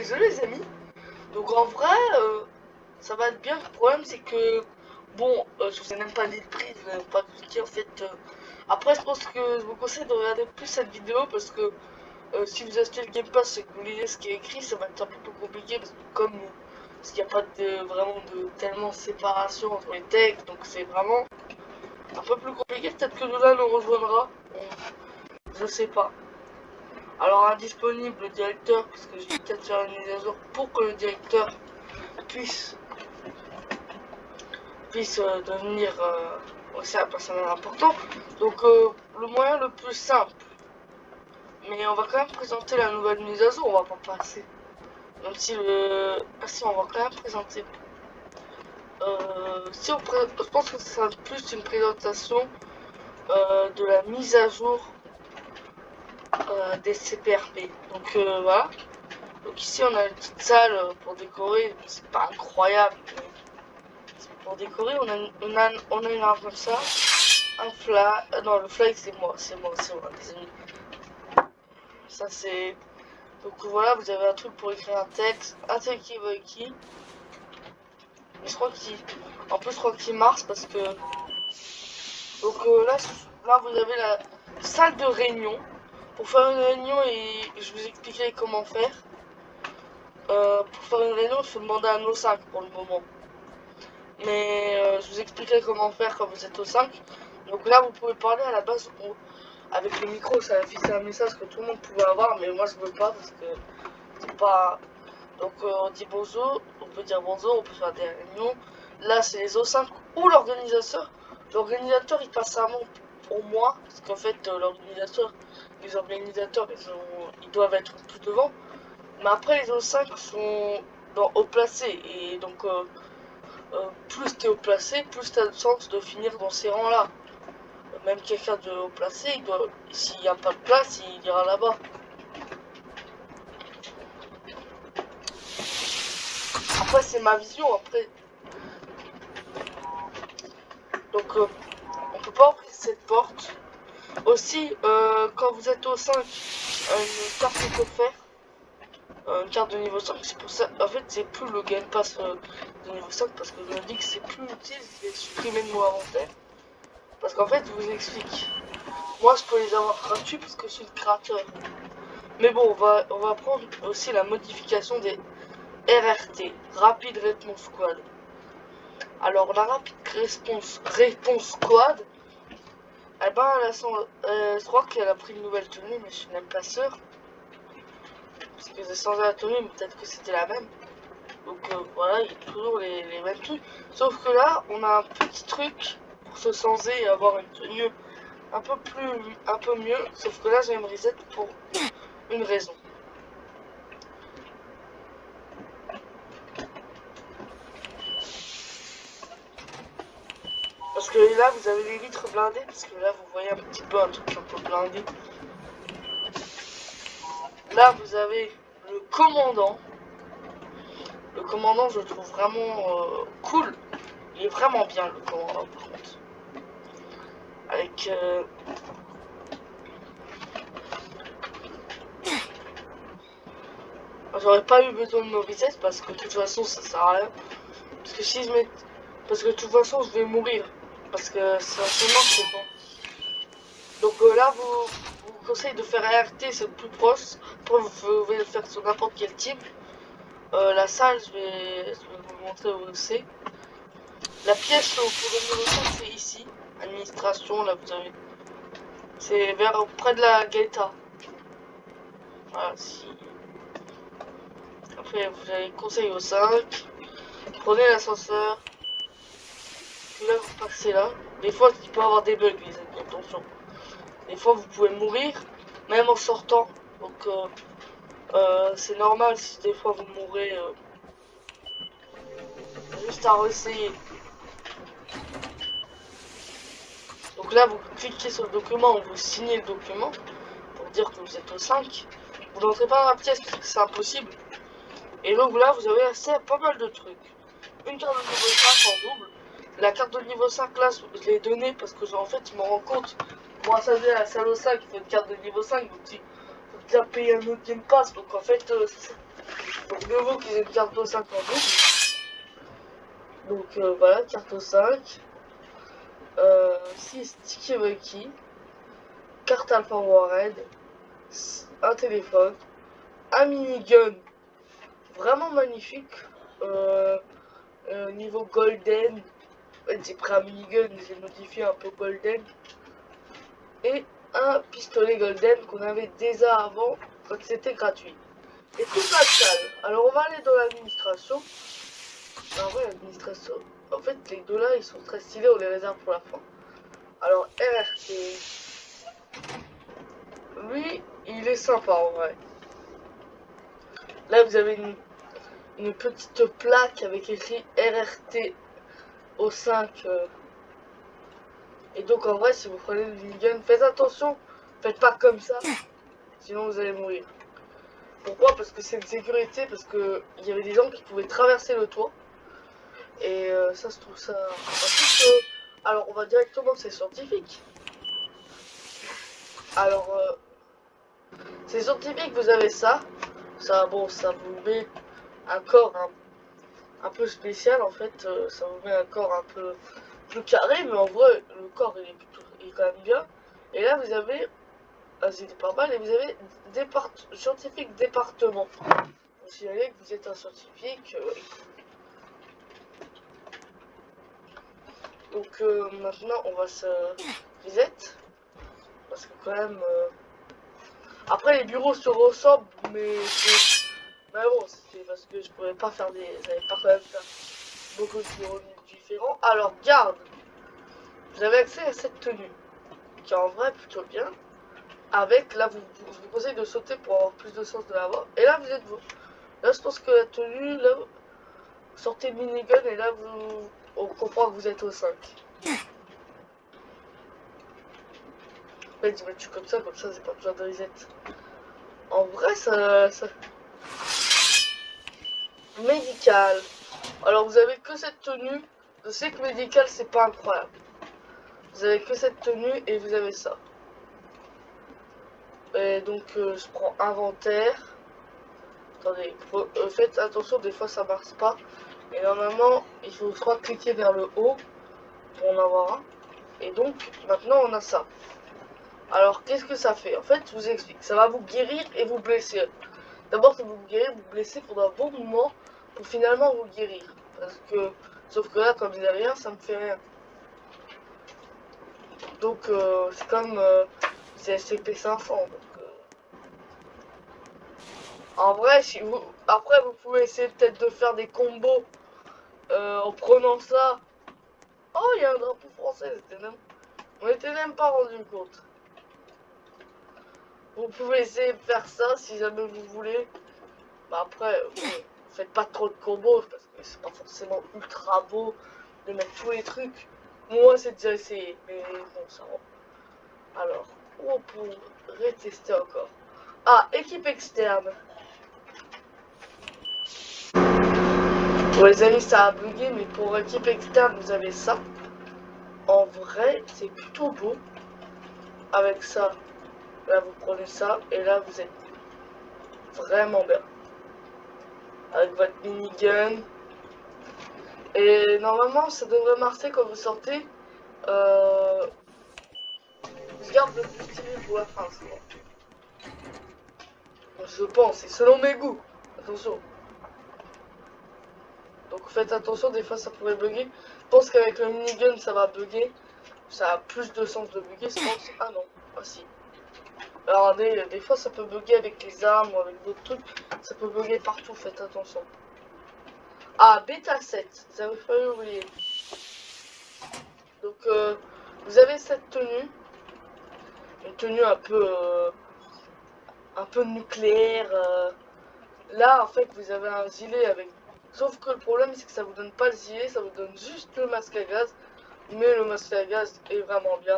désolé les amis. Donc en vrai, ça va être bien. Le problème c'est que, bon, je vous ai même pas dit le prix, je n'ai pas cliqué en fait. Après, je pense que je vous conseille de regarder plus cette vidéo parce que si vous achetez le Game Pass et que vous lisez ce qui est écrit, ça va être un peu plus compliqué parce qu'il n'y a pas vraiment de tellement séparation entre les textes, donc c'est vraiment un peu plus compliqué. Peut-être que Lola nous rejoindra, je sais pas. Alors indisponible le directeur, parce que j'ai peut-être faire une mise à jour pour que le directeur puisse devenir aussi un personnage important. Donc le moyen le plus simple, mais on va quand même présenter la nouvelle mise à jour, on va pas passer. Même si si, on va quand même présenter. Je pense que ce sera plus une présentation de la mise à jour des CPRP. Donc voilà. Donc ici on a une petite salle pour décorer, c'est pas incroyable. Mais pour décorer on a une arme comme ça, un flag, non le flag c'est moi les amis. Ça c'est, donc voilà, vous avez un truc pour écrire un texte, un talkie-walkie. Mais je crois qu'il marche parce que, donc là vous avez la salle de réunion. Pour faire une réunion et je vous expliquerai comment faire. Pour faire une réunion, il faut demander un O5 pour le moment. Mais je vous expliquerai comment faire quand vous êtes au 5. Donc là, vous pouvez parler à la base. Avec le micro, ça affiche un message que tout le monde pouvait avoir, mais moi je veux pas parce que c'est pas. Donc on dit bonjour, on peut dire bonjour, on peut faire des réunions. Là, c'est les O5 ou l'organisateur. L'organisateur, il passe un mot pour moi parce qu'en fait, les organisateurs, ils doivent être plus devant. Mais après, les O5 sont haut placé et donc plus t'es haut placé, plus t'as de chance de finir dans ces rangs-là. Même quelqu'un de haut placé, s'il n'y a pas de place, il ira là-bas. Après, c'est ma vision. Après, donc on peut pas ouvrir cette porte. Aussi, quand vous êtes au 5, une carte est offerte. Une carte de niveau 5, c'est pour ça. En fait, c'est plus le Game Pass de niveau 5 parce que je me dis que c'est plus utile, je vais supprimer de mon inventaire. Parce qu'en fait, je vous explique. Moi, je peux les avoir gratuits parce que je suis le créateur. Mais bon, on va prendre aussi la modification des RRT, Rapid Response Squad. Alors, la Rapid Response Squad, eh ben, je crois qu'elle a pris une nouvelle tenue, mais je suis même pas sûr. Parce que j'ai changé la tenue, mais peut-être que c'était la même. Donc voilà, il y a toujours les mêmes trucs. Sauf que là, on a un petit truc pour se changer et avoir une tenue un peu mieux. Sauf que là, j'ai une reset pour une raison. Parce que là, vous avez les vitres blindées. Parce que là, vous voyez un petit peu un truc un peu blindé. Là, vous avez le commandant. Le commandant, je le trouve vraiment cool. Il est vraiment bien, le commandant, par contre. Avec... J'aurais pas eu besoin de me reset parce que de toute façon, ça sert à rien. Parce que si je mets... Parce que de toute façon, je vais mourir. Parce que c'est un mort, c'est bon. Donc là, vous conseille de faire ART, c'est le plus proche. Après, vous pouvez le faire sur n'importe quel type. La salle, je vais vous montrer où c'est. La pièce pour le numéro 5, c'est ici. Administration, là, vous avez. C'est vers près de la Gaeta. Voilà, si. Après, vous avez conseil au 5. Prenez l'ascenseur. Puis là, vous passez là. Des fois, il peut y avoir des bugs, les amis, attention. Des fois, vous pouvez mourir, même en sortant. Donc, c'est normal si des fois vous mourrez. Juste à réessayer. Donc là, vous cliquez sur le document, vous signez le document pour dire que vous êtes au 5. Vous n'entrez pas dans la pièce parce que c'est impossible. Et donc là, vous avez accès à pas mal de trucs. Une carte de niveau 5 en double. La carte de niveau 5 là, je l'ai donnée parce que en fait, je me rends compte. Moi, ça vient à la salle au 5, il faut une carte de niveau 5. Donc, il faut déjà payer un autre Game Pass. Donc en fait, Donc mieux vaut qu'ils aient une carte au 5 en double. Donc voilà, carte au 5. 6 Sticky Bucky, carte Alpha Warhead, un téléphone, un minigun vraiment magnifique. Niveau golden, en fait, j'ai pris un minigun, j'ai modifié un peu golden. Et un pistolet golden qu'on avait déjà avant quand c'était gratuit. Et tout ça calme. Alors on va aller dans l'administration. En vrai, l'administration, en fait, les deux là ils sont très stylés, on les réserve pour la fin. Alors RRT, lui il est sympa en vrai. Là vous avez une petite plaque avec écrit RRT au 5. Et donc en vrai si vous prenez le minigun, faites attention, faites pas comme ça, sinon vous allez mourir. Pourquoi? Parce que c'est une sécurité, parce que il y avait des gens qui pouvaient traverser le toit. Et ça, je trouve ça un peu... Alors, on va directement, c'est scientifique. Alors, c'est scientifique, vous avez ça. Ça, bon, ça vous met un corps un peu spécial, en fait. Ça vous met un corps un peu plus carré, mais en vrai, le corps, il est quand même bien. Et là, vous avez... Ah, c'était pas mal, et vous avez scientifique département. Vous signalez que vous êtes un scientifique. Donc maintenant on va se reset. Parce que quand même... Après les bureaux se ressemblent, mais bon, c'était parce que je pouvais pas faire des... J'avais pas quand même faire beaucoup de bureaux différents. Alors garde, vous avez accès à cette tenue, qui est en vrai plutôt bien. Avec, là je vous conseille de sauter pour avoir plus de sens de la voix. Et là vous êtes vous. Là je pense que la tenue, là vous sortez le minigun et là on comprend que vous êtes au 5. En fait, je me tue comme ça c'est pas besoin de reset. En vrai, ça... Médical. Alors, vous avez que cette tenue. Je sais que médical, c'est pas incroyable. Vous avez que cette tenue et vous avez ça. Et donc, je prends inventaire. Attendez, faites attention, des fois ça marche pas. Et normalement, il faut soit cliquer vers le haut pour en avoir un. Et donc, maintenant, on a ça. Alors, qu'est-ce que ça fait? En fait, je vous explique. Ça va vous guérir et vous blesser. D'abord, si vous vous guérissez, vous blessez pendant un bon moment pour finalement vous guérir. Parce que, sauf que là, comme il n'y a rien, ça me fait rien. Donc, c'est comme c'est SCP-500. En vrai, si vous, après, vous pouvez essayer peut-être de faire des combos en prenant ça. Oh, il y a un drapeau français, on n'était même pas rendu compte. Vous pouvez essayer de faire ça si jamais vous voulez. Bah après, faites pas trop de combos parce que c'est pas forcément ultra beau de mettre tous les trucs. Moi, c'est déjà essayé, mais bon, ça va. Alors, on peut retester encore. Ah, équipe externe. Bon, les amis, ça a bugué, mais pour équipe externe, vous avez ça. En vrai, c'est plutôt beau. Avec ça, là, vous prenez ça, et là, vous êtes vraiment bien. Avec votre minigun. Et normalement, ça devrait marcher quand vous sortez. Je garde le plus stylé pour la fin, je crois. Je pense, c'est selon mes goûts. Attention. Donc faites attention, des fois ça pourrait bugger. Je pense qu'avec le minigun ça va bugger. Ça a plus de sens de bugger, je pense. Ah non, ah si. Alors des fois ça peut bugger avec les armes ou avec d'autres trucs. Ça peut bugger partout, faites attention. Ah, bêta 7, ça vous fait oublier. Donc vous avez cette tenue. Une tenue un peu nucléaire. Là en fait vous avez un gilet avec... Sauf que le problème c'est que ça vous donne pas le gilet, ça vous donne juste le masque à gaz. Mais le masque à gaz est vraiment bien,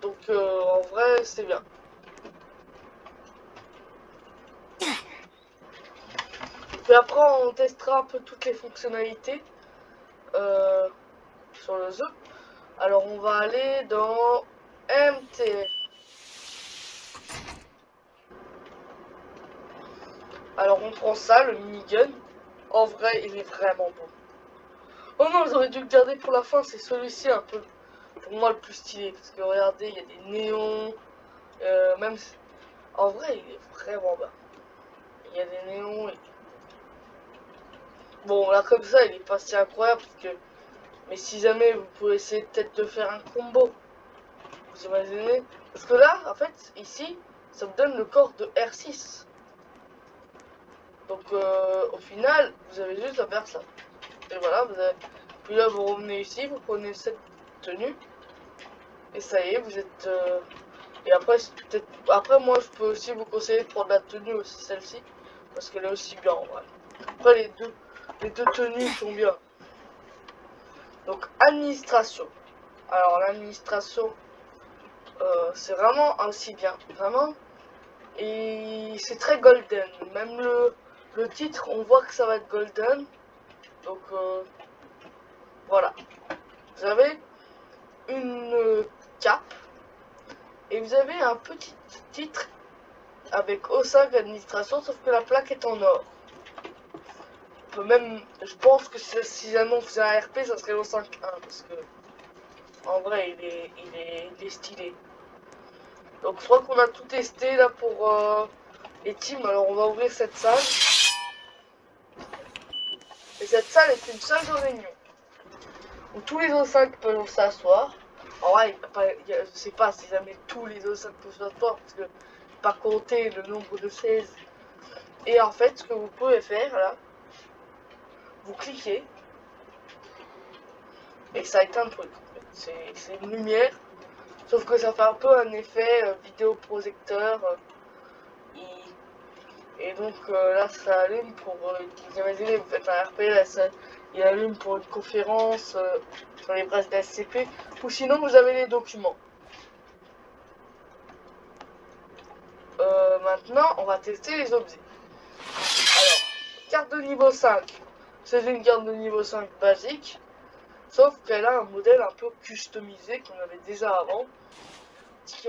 donc en vrai c'est bien. Puis après on testera un peu toutes les fonctionnalités sur le jeu. Alors on va aller dans MTF. Alors on prend ça, le minigun. En vrai, il est vraiment beau. Oh non, j'aurais dû le garder pour la fin. C'est celui-ci un peu, pour moi, le plus stylé. Parce que regardez, il y a des néons. Même en vrai, il est vraiment bas. Il y a des néons. Bon, là comme ça, il est pas si incroyable. Parce que... Mais si jamais vous pouvez essayer peut-être de faire un combo. Vous imaginez? Parce que là, en fait, ici, ça me donne le corps de R6. Donc au final, vous avez juste à faire ça. Et voilà, vous avez... Puis là, vous revenez ici, vous prenez cette tenue. Et ça y est, vous êtes... Et après, peut-être... Après, moi, je peux aussi vous conseiller de prendre la tenue aussi, celle-ci. Parce qu'elle est aussi bien, en vrai. Après, les deux tenues sont bien. Donc, administration. Alors, l'administration, c'est vraiment aussi bien. Vraiment. Et c'est très golden. Même le titre, on voit que ça va être golden. Donc, voilà. Vous avez une cape. Et vous avez un petit titre avec O5 administration, sauf que la plaque est en or. On peut même, je pense que si jamais on faisait un RP, ça serait O5-1 parce que en vrai, il est stylé. Donc je crois qu'on a tout testé là pour les teams. Alors on va ouvrir cette salle. Et cette salle est une salle de réunion où tous les O5 peuvent s'asseoir. En vrai, je sais pas si jamais tous les O5 peuvent s'asseoir parce que pas compter le nombre de 16. Et en fait, ce que vous pouvez faire là, vous cliquez et ça éteint le truc. C'est une lumière, sauf que ça fait un peu un effet vidéoprojecteur. Et donc là, ça allume pour. Vous imaginez, vous faites un RP, là, il allume pour une conférence sur les brèves d'SCP, ou sinon vous avez les documents. Maintenant, on va tester les objets. Alors, carte de niveau 5. C'est une carte de niveau 5 basique. Sauf qu'elle a un modèle un peu customisé qu'on avait déjà avant. Qui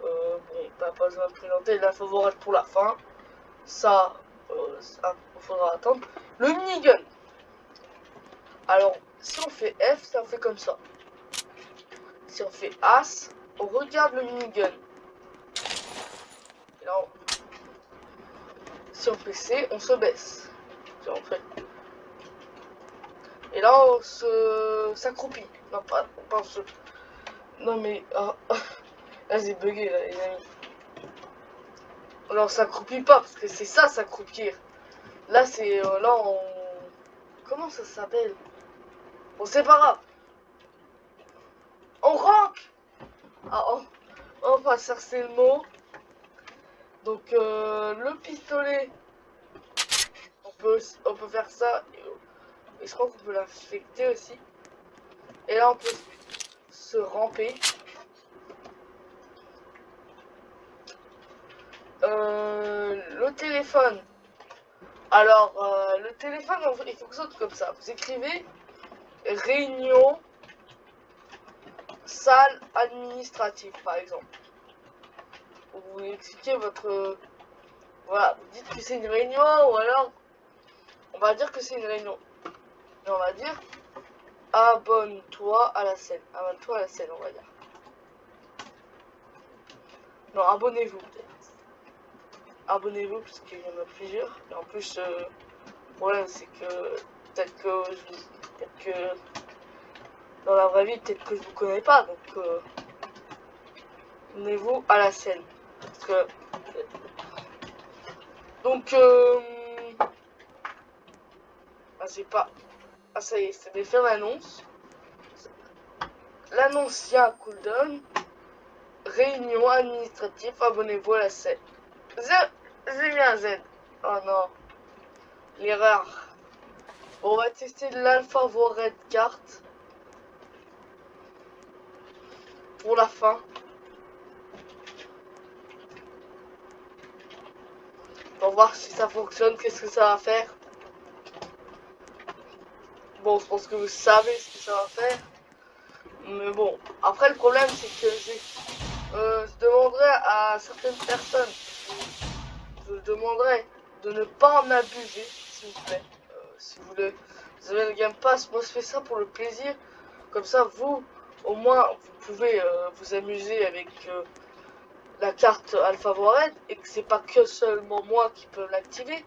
bon, pas besoin de présenter, la favorable pour la fin. Ça, il faudra attendre. Le minigun. Alors, si on fait F, ça fait comme ça. Si on fait As, on regarde le minigun. Et là, si on fait C, on se baisse. Si on fait... Et là, on s'accroupit. Non, pas on se... Non, mais... là, j'ai bugué, là, les amis. Alors, on s'accroupit pas, parce que c'est ça, s'accroupir. Là, c'est... là, on... Comment ça s'appelle? Bon, c'est pas grave. On rank. Ah, on va chercher le mot. Donc, le pistolet... On peut faire ça. Et je crois qu'on peut l'affecter aussi. Et là, on peut se ramper. Le téléphone. Alors, le téléphone, il fonctionne comme ça. Vous écrivez réunion, salle administrative, par exemple. Vous expliquez votre... voilà, vous dites que c'est une réunion, ou alors, on va dire que c'est une réunion. Et on va dire, abonne-toi à la scène. Abonne-toi à la scène, on va dire. Non, abonnez-vous, peut-être. Abonnez-vous, parce qu'il y en a plusieurs. Et en plus, le problème, c'est que peut-être que dans la vraie vie, peut-être que je vous connais pas, donc abonnez-vous à la scène. Parce que donc j'ai pas. Ah ça y est, c'est faire l'annonce. L'annonce, il y a un cooldown. Réunion administrative, abonnez-vous à la scène. J'ai mis un Z. Oh non. L'erreur. Bon, on va tester l'alpha red carte. Pour la fin. On va voir si ça fonctionne, qu'est-ce que ça va faire. Bon, je pense que vous savez ce que ça va faire. Mais bon, après le problème c'est que je demanderai à certaines personnes, je demanderai de ne pas en abuser, s'il vous plaît. Si vous voulez, vous avez le Game Pass, moi je fais ça pour le plaisir. Comme ça, vous, au moins, vous pouvez vous amuser avec la carte Alpha Warhead et que c'est pas que seulement moi qui peux l'activer.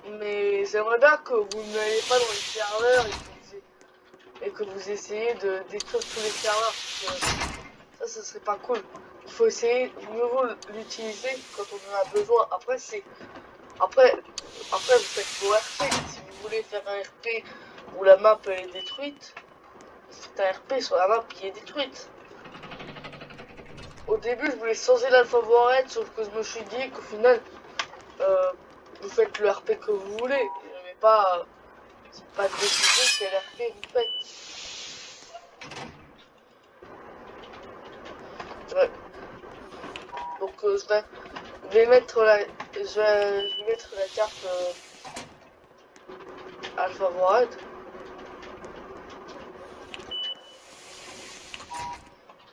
Mais j'aimerais bien que vous n'ayez pas dans les serveurs et que vous essayez de détruire tous les serveurs. Ça serait pas cool. Il faut essayer de nouveau l'utiliser quand on en a besoin. Après, vous faites vos RP. Si vous voulez faire un RP où la map est détruite, c'est un RP sur la map qui est détruite. Au début, je voulais changer l'Alpha Warhead, sauf que je me suis dit qu'au final, vous faites le RP que vous voulez. Mais pas, c'est pas de décider quel RP vous faites. Ouais. Donc je vais mettre la carte Alpha Warhead.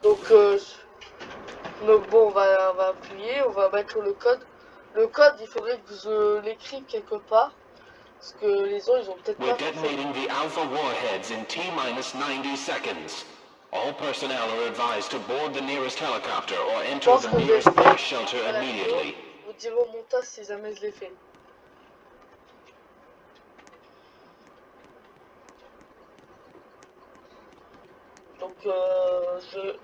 Donc bon, on va appuyer, on va mettre le code. Le code, il faudrait que je l'écrive quelque part. Parce que les autres, ils ont peut-être pas. We're detonating the Alpha warheads in T-minus 90 seconds. All personnel are advised to board the nearest helicopter or enter the nearest air shelter immediately. Vous direz au montage si jamais je l'ai fait. Donc je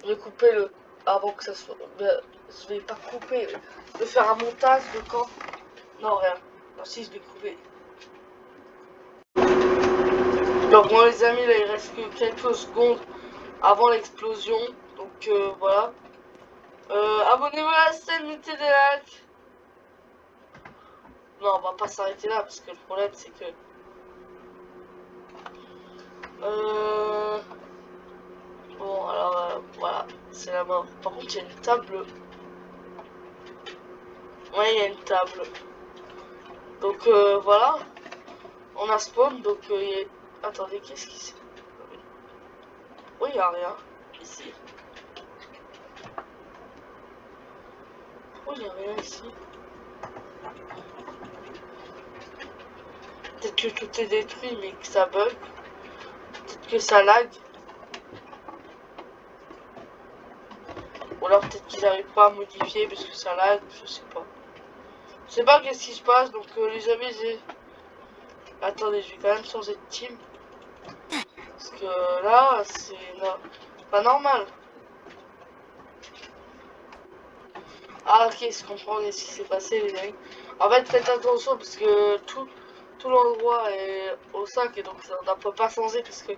vais couper le avant que ça soit. Je vais pas couper. Je vais faire un montage de quand. Non rien. Non si je vais couper. Donc bon les amis, là il reste que quelques secondes avant l'explosion. Donc voilà. Abonnez-vous à la chaîne, mettez des likes. Non, on va pas s'arrêter là parce que le problème c'est que bon alors voilà, c'est la mort. Par contre il y a une table. Ouais, il y a une table. Donc voilà, on a spawn. Donc attendez, qu'est-ce qui c'est? Oui, il n'y a rien ici. Pourquoi il n'y a rien ici? Peut-être que tout est détruit mais que ça bug. Peut-être que ça lag. Ou alors peut-être qu'ils n'arrivent pas à modifier parce que ça lag, je sais pas. Je sais pas qu'est-ce qui se passe, donc les amis, attendez, je vais quand même changer de team. Parce que là, c'est pas normal. Ah ok, je comprends ce qui s'est passé les amis. En fait, faites attention parce que tout l'endroit est au sac et donc on ne peut pas changer parce que...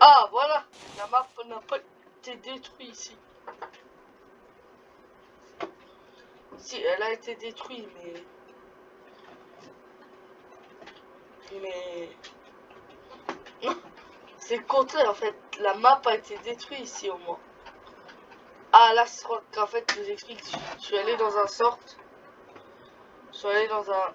Ah voilà, la map n'a pas été détruite ici. Si, elle a été détruite mais... Non, c'est le contraire en fait. La map a été détruite ici au moins. Ah là, je crois qu'en fait, je vous explique. Je suis allé dans un sort. Je suis allé dans un